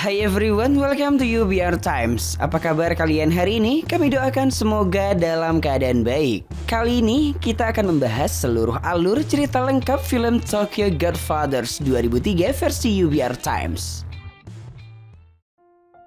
Hai everyone, welcome to UBR Times. Apa kabar kalian hari ini? Kami doakan semoga dalam keadaan baik. Kali ini kita akan membahas seluruh alur cerita lengkap film Tokyo Godfathers 2003 versi UBR Times.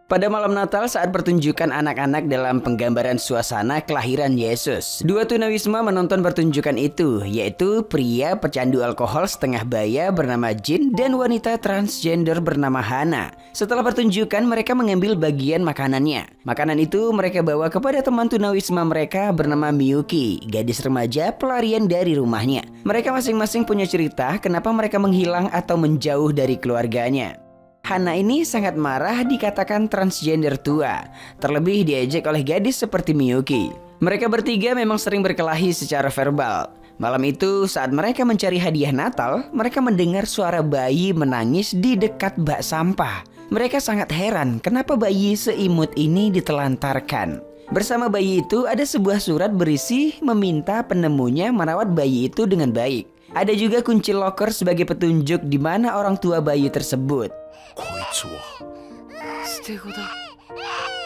Pada malam Natal saat pertunjukan anak-anak dalam penggambaran suasana kelahiran Yesus, dua tunawisma menonton pertunjukan itu, yaitu pria pecandu alkohol setengah baya bernama Jin dan wanita transgender bernama Hana. Setelah pertunjukan, mereka mengambil bagian makanannya. Makanan itu mereka bawa kepada teman tunawisma mereka bernama Miyuki, gadis remaja pelarian dari rumahnya. Mereka masing-masing punya cerita kenapa mereka menghilang atau menjauh dari keluarganya. Hana ini sangat marah dikatakan transgender tua, terlebih diejek oleh gadis seperti Miyuki. Mereka bertiga memang sering berkelahi secara verbal. Malam itu saat mereka mencari hadiah Natal, mereka mendengar suara bayi menangis di dekat bak sampah. Mereka sangat heran kenapa bayi seimut ini ditelantarkan. Bersama bayi itu ada sebuah surat berisi meminta penemunya merawat bayi itu dengan baik. Ada juga kunci loker sebagai petunjuk di mana orang tua bayi tersebut. こいつは捨て子だ。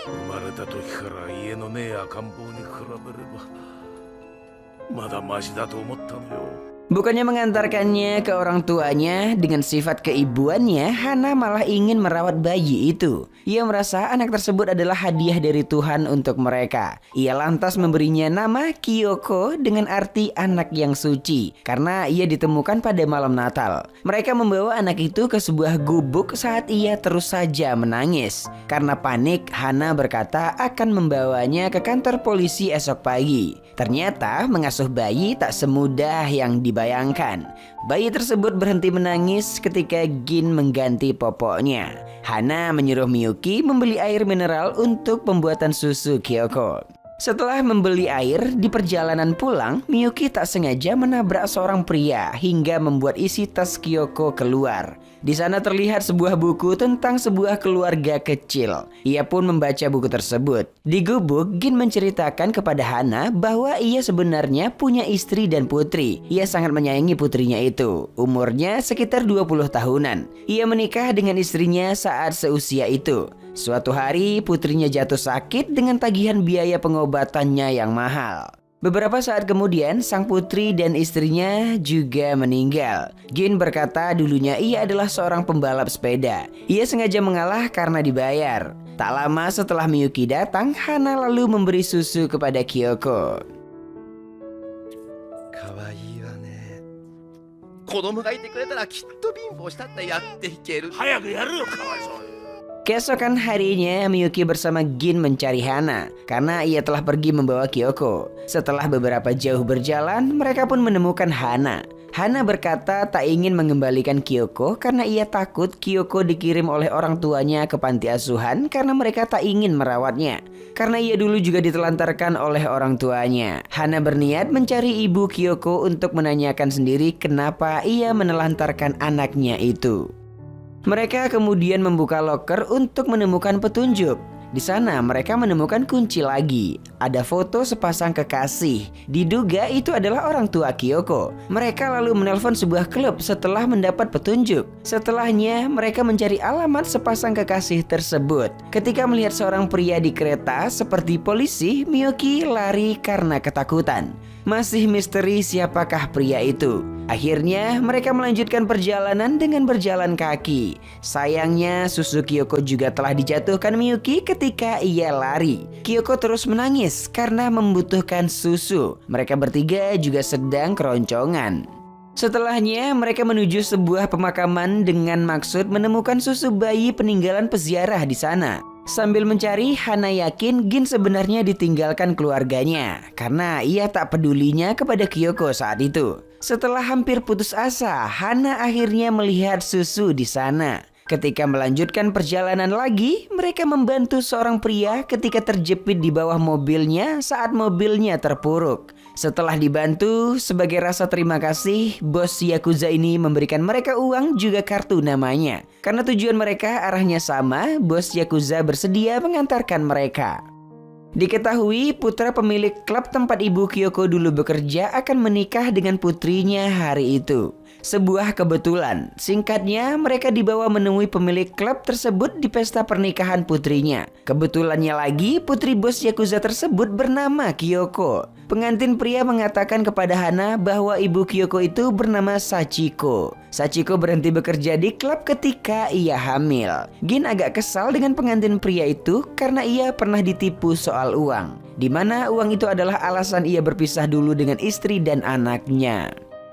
生まれた時から家のねえ赤ん坊に比べればまだマシだと思ったのよ。 Bukannya mengantarkannya ke orang tuanya dengan sifat keibuannya, Hana malah ingin merawat bayi itu. Ia merasa anak tersebut adalah hadiah dari Tuhan untuk mereka. Ia lantas memberinya nama Kyoko dengan arti anak yang suci, karena ia ditemukan pada malam Natal. Mereka membawa anak itu ke sebuah gubuk saat ia terus saja menangis. Karena panik, Hana berkata akan membawanya ke kantor polisi esok pagi. Ternyata mengasuh bayi tak semudah yang dibayangkan. Bayi tersebut berhenti menangis ketika Gin mengganti popoknya. Hana menyuruh Miyuki membeli air mineral untuk pembuatan susu Kyoko. Setelah membeli air, di perjalanan pulang, Miyuki tak sengaja menabrak seorang pria hingga membuat isi tas Kyoko keluar. Di sana terlihat sebuah buku tentang sebuah keluarga kecil. Ia pun membaca buku tersebut. Di gubuk, Gin menceritakan kepada Hana bahwa ia sebenarnya punya istri dan putri. Ia sangat menyayangi putrinya itu. Umurnya sekitar 20 tahunan. Ia menikah dengan istrinya saat seusia itu. Suatu hari, putrinya jatuh sakit dengan tagihan biaya pengobatannya yang mahal. Beberapa saat kemudian, sang putri dan istrinya juga meninggal. Gin berkata dulunya ia adalah seorang pembalap sepeda. Ia sengaja mengalah karena dibayar. Tak lama setelah Miyuki datang, Hana lalu memberi susu kepada Kyoko. 可愛いわね。子供がいてくれたらきっと貧乏したってやっていける。早くやるよかわいそうに。 Keesokan harinya, Miyuki bersama Gin mencari Hana karena ia telah pergi membawa Kyoko. Setelah beberapa jauh berjalan, mereka pun menemukan Hana. Hana berkata tak ingin mengembalikan Kyoko karena ia takut Kyoko dikirim oleh orang tuanya ke panti asuhan karena mereka tak ingin merawatnya. Karena ia dulu juga ditelantarkan oleh orang tuanya. Hana berniat mencari ibu Kyoko untuk menanyakan sendiri kenapa ia menelantarkan anaknya itu. Mereka kemudian membuka loker untuk menemukan petunjuk. Di sana mereka menemukan kunci lagi. Ada foto sepasang kekasih. Diduga itu adalah orang tua Kyoko. Mereka lalu menelpon sebuah klub setelah mendapat petunjuk. Setelahnya mereka mencari alamat sepasang kekasih tersebut. Ketika melihat seorang pria di kereta seperti polisi, Miyuki lari karena ketakutan. Masih misteri siapakah pria itu. Akhirnya mereka melanjutkan perjalanan dengan berjalan kaki. Sayangnya susu Kyoko juga telah dijatuhkan Miyuki ketika ia lari. Kyoko terus menangis karena membutuhkan susu. Mereka bertiga juga sedang keroncongan. Setelahnya mereka menuju sebuah pemakaman dengan maksud menemukan susu bayi peninggalan peziarah di sana. Sambil mencari, Hana yakin Gin sebenarnya ditinggalkan keluarganya karena ia tak pedulinya kepada Kyoko saat itu. Setelah hampir putus asa, Hana akhirnya melihat susu di sana. Ketika melanjutkan perjalanan lagi, mereka membantu seorang pria ketika terjepit di bawah mobilnya saat mobilnya terpuruk. Setelah dibantu, sebagai rasa terima kasih, bos Yakuza ini memberikan mereka uang juga kartu namanya. Karena tujuan mereka arahnya sama, bos Yakuza bersedia mengantarkan mereka. Diketahui putra pemilik klub tempat ibu Kyoko dulu bekerja akan menikah dengan putrinya hari itu. Sebuah kebetulan. Singkatnya, mereka dibawa menemui pemilik klub tersebut di pesta pernikahan putrinya. Kebetulannya lagi, putri bos Yakuza tersebut bernama Kyoko. Pengantin pria mengatakan kepada Hana bahwa ibu Kyoko itu bernama Sachiko. Sachiko berhenti bekerja di klub ketika ia hamil. Gin agak kesal dengan pengantin pria itu karena ia pernah ditipu soal uang, di mana uang itu adalah alasan ia berpisah dulu dengan istri dan anaknya.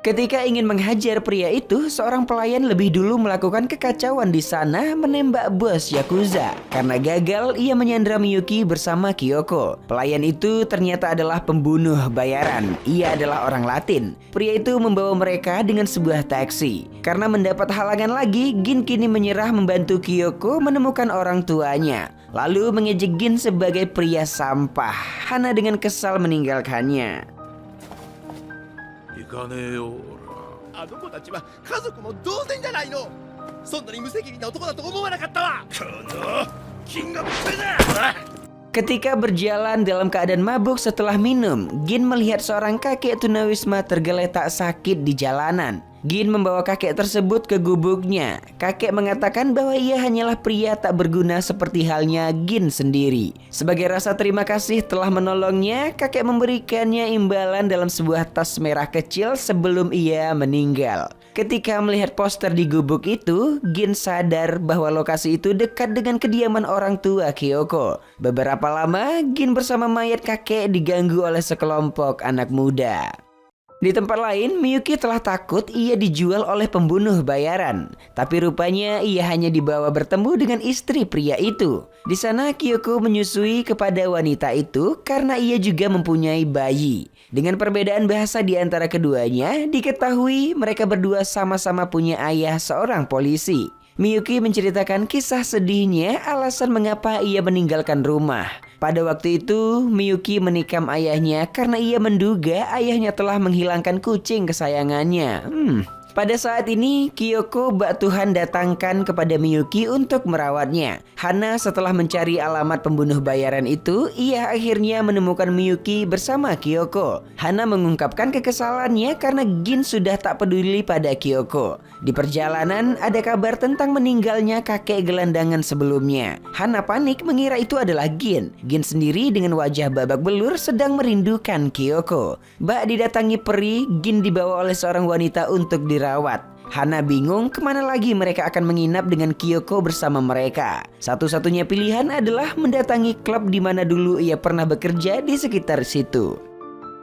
Ketika ingin menghajar pria itu, seorang pelayan lebih dulu melakukan kekacauan di sana menembak bos Yakuza. Karena gagal, ia menyandra Miyuki bersama Kyoko. Pelayan itu ternyata adalah pembunuh bayaran. Ia adalah orang Latin. Pria itu membawa mereka dengan sebuah taksi. Karena mendapat halangan lagi, Gin kini menyerah membantu Kyoko menemukan orang tuanya. Lalu mengejek Gin sebagai pria sampah. Hana dengan kesal meninggalkannya. 行かねえよあの子たちは家族も同然じゃないの。そんなに無責任な男だと思わなかったわ。この金額制だ Ketika berjalan dalam keadaan mabuk setelah minum, Gin melihat seorang kakek tunawisma tergeletak sakit di jalanan. Gin membawa kakek tersebut ke gubuknya. Kakek mengatakan bahwa ia hanyalah pria tak berguna seperti halnya Gin sendiri. Sebagai rasa terima kasih telah menolongnya, kakek memberikannya imbalan dalam sebuah tas merah kecil sebelum ia meninggal. Ketika melihat poster di gubuk itu, Gin sadar bahwa lokasi itu dekat dengan kediaman orang tua Kyoko. Beberapa lama, Gin bersama mayat kakek diganggu oleh sekelompok anak muda. Di tempat lain, Miyuki telah takut ia dijual oleh pembunuh bayaran. Tapi rupanya ia hanya dibawa bertemu dengan istri pria itu. Di sana Kyoko menyusui kepada wanita itu karena ia juga mempunyai bayi. Dengan perbedaan bahasa di antara keduanya, diketahui mereka berdua sama-sama punya ayah seorang polisi. Miyuki menceritakan kisah sedihnya alasan mengapa ia meninggalkan rumah. Pada waktu itu, Miyuki menikam ayahnya karena ia menduga ayahnya telah menghilangkan kucing kesayangannya. Pada saat ini, Kyoko bak Tuhan datangkan kepada Miyuki untuk merawatnya. Hana setelah mencari alamat pembunuh bayaran itu, ia akhirnya menemukan Miyuki bersama Kyoko. Hana mengungkapkan kekesalannya karena Gin sudah tak peduli pada Kyoko. Di perjalanan, ada kabar tentang meninggalnya kakek gelandangan sebelumnya. Hana panik mengira itu adalah Gin. Gin sendiri dengan wajah babak belur sedang merindukan Kyoko. Bak didatangi peri, Gin dibawa oleh seorang wanita untuk dirawat. Hana bingung kemana lagi mereka akan menginap dengan Kyoko bersama mereka. Satu-satunya pilihan adalah mendatangi klub di mana dulu ia pernah bekerja di sekitar situ.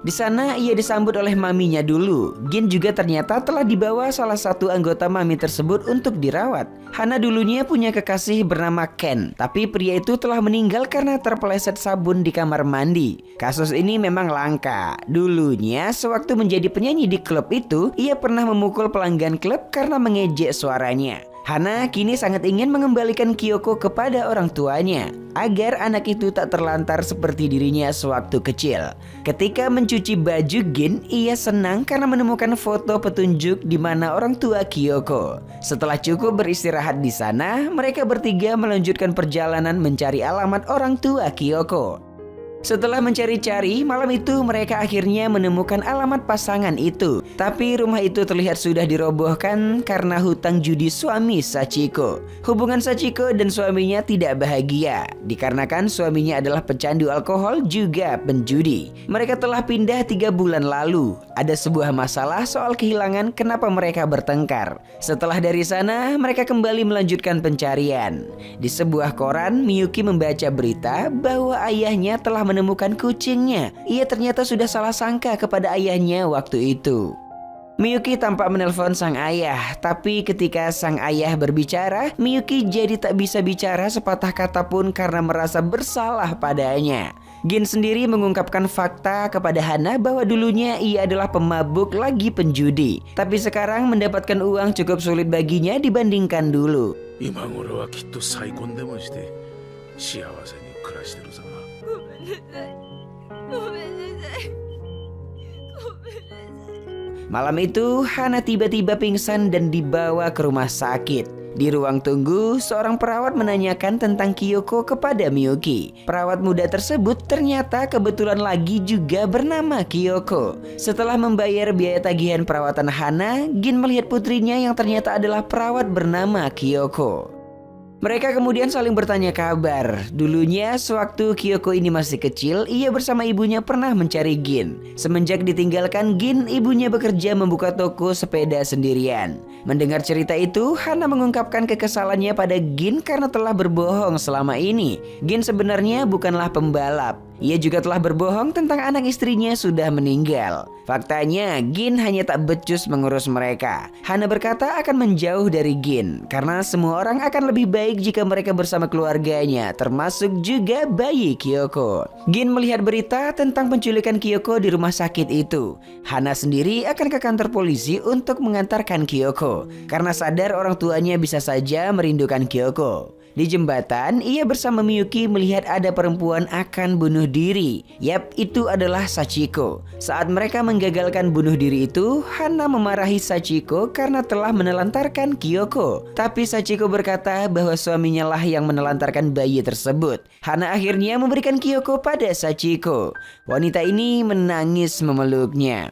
Di sana ia disambut oleh maminya dulu. Gin juga ternyata telah dibawa salah satu anggota mami tersebut untuk dirawat. Hana dulunya punya kekasih bernama Ken, tapi pria itu telah meninggal karena terpeleset sabun di kamar mandi. Kasus ini memang langka. Dulunya sewaktu menjadi penyanyi di klub itu, ia pernah memukul pelanggan klub karena mengejek suaranya. Hana kini sangat ingin mengembalikan Kyoko kepada orang tuanya agar anak itu tak terlantar seperti dirinya sewaktu kecil. Ketika mencuci baju Gin, ia senang karena menemukan foto petunjuk di mana orang tua Kyoko. Setelah cukup beristirahat di sana, mereka bertiga melanjutkan perjalanan mencari alamat orang tua Kyoko. Setelah mencari-cari, malam itu mereka akhirnya menemukan alamat pasangan itu. Tapi rumah itu terlihat sudah dirobohkan karena hutang judi suami Sachiko. Hubungan Sachiko dan suaminya tidak bahagia, dikarenakan suaminya adalah pecandu alkohol juga penjudi. Mereka telah pindah 3 bulan lalu. Ada sebuah masalah soal kehilangan kenapa mereka bertengkar. Setelah dari sana, mereka kembali melanjutkan pencarian. Di sebuah koran, Miyuki membaca berita bahwa ayahnya telah menemukan kucingnya. Ia ternyata sudah salah sangka kepada ayahnya waktu itu. Miyuki tampak menelpon sang ayah, tapi ketika sang ayah berbicara, Miyuki jadi tak bisa bicara sepatah kata pun karena merasa bersalah padanya. Gin sendiri mengungkapkan fakta kepada Hana bahwa dulunya ia adalah pemabuk lagi penjudi, tapi sekarang mendapatkan uang cukup sulit baginya dibandingkan dulu. 今頃はきっと再婚でもして幸せに暮らしてるさ Malam itu, Hana tiba-tiba pingsan dan dibawa ke rumah sakit. Di ruang tunggu, seorang perawat menanyakan tentang Kyoko kepada Miyuki. Perawat muda tersebut ternyata kebetulan lagi juga bernama Kyoko. Setelah membayar biaya tagihan perawatan Hana, Gin melihat putrinya yang ternyata adalah perawat bernama Kyoko. Mereka kemudian saling bertanya kabar. Dulunya, sewaktu Kyoko ini masih kecil, ia bersama ibunya pernah mencari Gin. Semenjak ditinggalkan Gin, ibunya bekerja membuka toko sepeda sendirian. Mendengar cerita itu, Hana mengungkapkan kekesalannya pada Gin karena telah berbohong selama ini. Gin sebenarnya bukanlah pembalap. Ia juga telah berbohong tentang anak istrinya sudah meninggal. Faktanya, Gin hanya tak becus mengurus mereka. Hana berkata akan menjauh dari Gin karena semua orang akan lebih baik jika mereka bersama keluarganya, termasuk juga bayi Kyoko. Gin melihat berita tentang penculikan Kyoko di rumah sakit itu. Hana sendiri akan ke kantor polisi untuk mengantarkan Kyoko karena sadar orang tuanya bisa saja merindukan Kyoko. Di jembatan, ia bersama Miyuki melihat ada perempuan akan bunuh diri. Yap, itu adalah Sachiko. Saat mereka menggagalkan bunuh diri itu, Hana memarahi Sachiko karena telah menelantarkan Kyoko. Tapi Sachiko berkata bahwa suaminya lah yang menelantarkan bayi tersebut. Hana akhirnya memberikan Kyoko pada Sachiko. Wanita ini menangis memeluknya.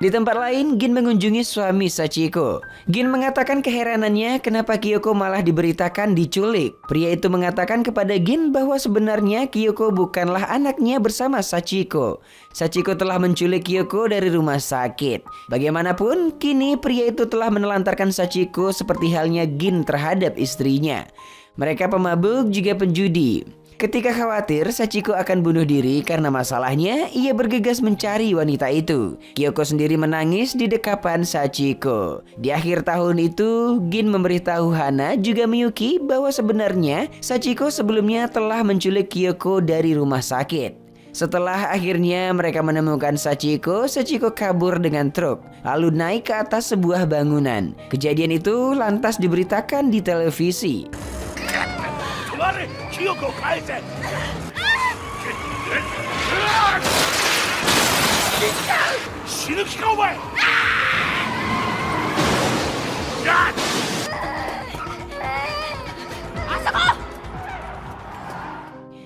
Di tempat lain, Gin mengunjungi suami Sachiko. Gin mengatakan keheranannya kenapa Kyoko malah diberitakan diculik. Pria itu mengatakan kepada Gin bahwa sebenarnya Kyoko bukanlah anaknya bersama Sachiko. Sachiko telah menculik Kyoko dari rumah sakit. Bagaimanapun, kini pria itu telah menelantarkan Sachiko seperti halnya Gin terhadap istrinya. Mereka pemabuk juga penjudi. Ketika khawatir Sachiko akan bunuh diri karena masalahnya, ia bergegas mencari wanita itu. Kyoko sendiri menangis di dekapan Sachiko. Di akhir tahun itu, Gin memberitahu Hana juga Miyuki bahwa sebenarnya Sachiko sebelumnya telah menculik Kyoko dari rumah sakit. Setelah akhirnya mereka menemukan Sachiko, Sachiko kabur dengan truk, lalu naik ke atas sebuah bangunan. Kejadian itu lantas diberitakan di televisi. 記憶を返せ死ぬ気かお前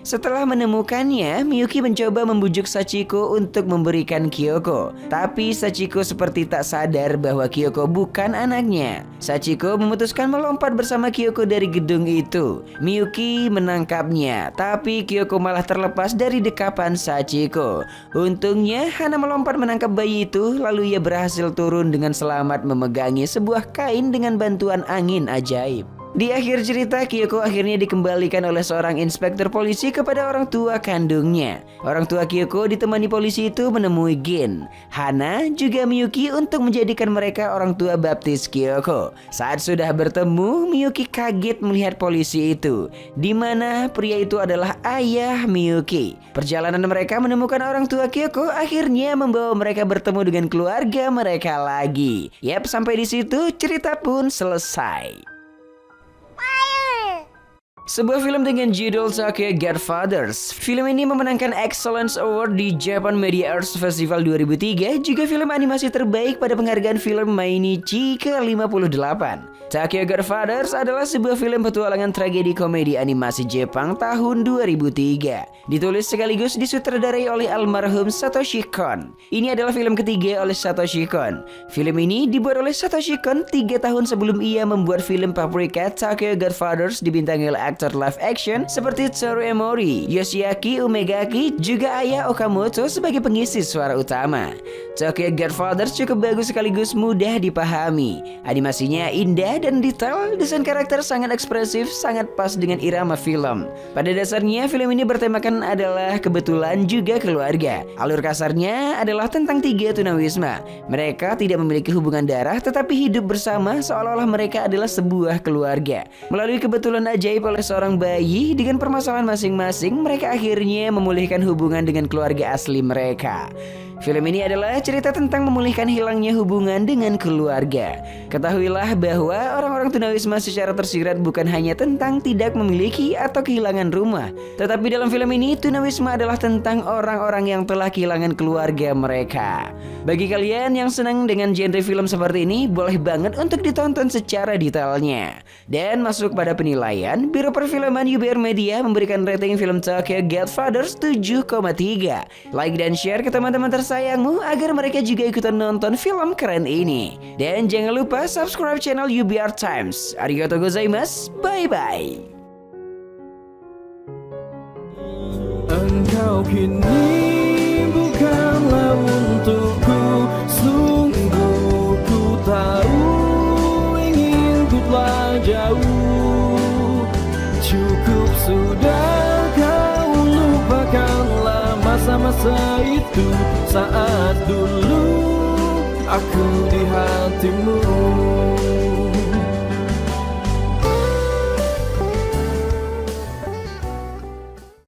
Setelah menemukannya, Miyuki mencoba membujuk Sachiko untuk memberikan Kyoko. Tapi Sachiko seperti tak sadar bahwa Kyoko bukan anaknya. Sachiko memutuskan melompat bersama Kyoko dari gedung itu. Miyuki menangkapnya, tapi Kyoko malah terlepas dari dekapan Sachiko. Untungnya, Hana melompat menangkap bayi itu, lalu ia berhasil turun dengan selamat memegangi sebuah kain dengan bantuan angin ajaib. Di akhir cerita, Kyoko akhirnya dikembalikan oleh seorang inspektur polisi kepada orang tua kandungnya. Orang tua Kyoko ditemani polisi itu menemui Gin, Hana, juga Miyuki untuk menjadikan mereka orang tua baptis Kyoko. Saat sudah bertemu, Miyuki kaget melihat polisi itu, di mana pria itu adalah ayah Miyuki. Perjalanan mereka menemukan orang tua Kyoko akhirnya membawa mereka bertemu dengan keluarga mereka lagi. Yap, sampai di situ cerita pun selesai. Sebuah film dengan judul Tokyo Godfathers. Film ini memenangkan Excellence Award di Japan Media Arts Festival 2003, juga film animasi terbaik pada penghargaan film Mainichi ke-58. Tokyo Godfathers adalah sebuah film petualangan tragedi komedi animasi Jepang tahun 2003. Ditulis sekaligus disutradarai oleh almarhum Satoshi Kon. Ini adalah film ketiga oleh Satoshi Kon. Film ini dibuat oleh Satoshi Kon 3 tahun sebelum ia membuat film Paprika. Tokyo Godfathers dibintangi oleh aktor live action seperti Toru Emori, Yoshiaki Umegaki, juga Aya Okamoto sebagai pengisi suara utama. Tokyo Godfathers cukup bagus sekaligus mudah dipahami. Animasinya indah dan detail, desain karakter sangat ekspresif, sangat pas dengan irama film. Pada dasarnya, film ini bertemakan adalah kebetulan juga keluarga. Alur kasarnya adalah tentang 3 tunawisma. Mereka tidak memiliki hubungan darah, tetapi hidup bersama seolah-olah mereka adalah sebuah keluarga. Melalui kebetulan ajaib oleh seorang bayi dengan permasalahan masing-masing, mereka akhirnya memulihkan hubungan dengan keluarga asli mereka. Film ini adalah cerita tentang memulihkan hilangnya hubungan dengan keluarga. Ketahuilah bahwa orang-orang tunawisma secara tersirat bukan hanya tentang tidak memiliki atau kehilangan rumah, tetapi dalam film ini tunawisma adalah tentang orang-orang yang telah kehilangan keluarga mereka. Bagi kalian yang senang dengan genre film seperti ini, boleh banget untuk ditonton secara detailnya. Dan masuk pada penilaian, Biro Perfilman UBR Media memberikan rating film Tokyo Godfathers 7,3. Like dan share ke teman-teman tersayangmu agar mereka juga ikutan nonton film keren ini. Dan jangan lupa subscribe channel UBR Times. Arigatou gozaimasu. Bye-bye. Engkau kini bukanlah untukku, sungguh ku tahu ingin ku telah jauh. Cukup sudah kau lupakanlah masa-masa itu, saat dulu aku di hatimu.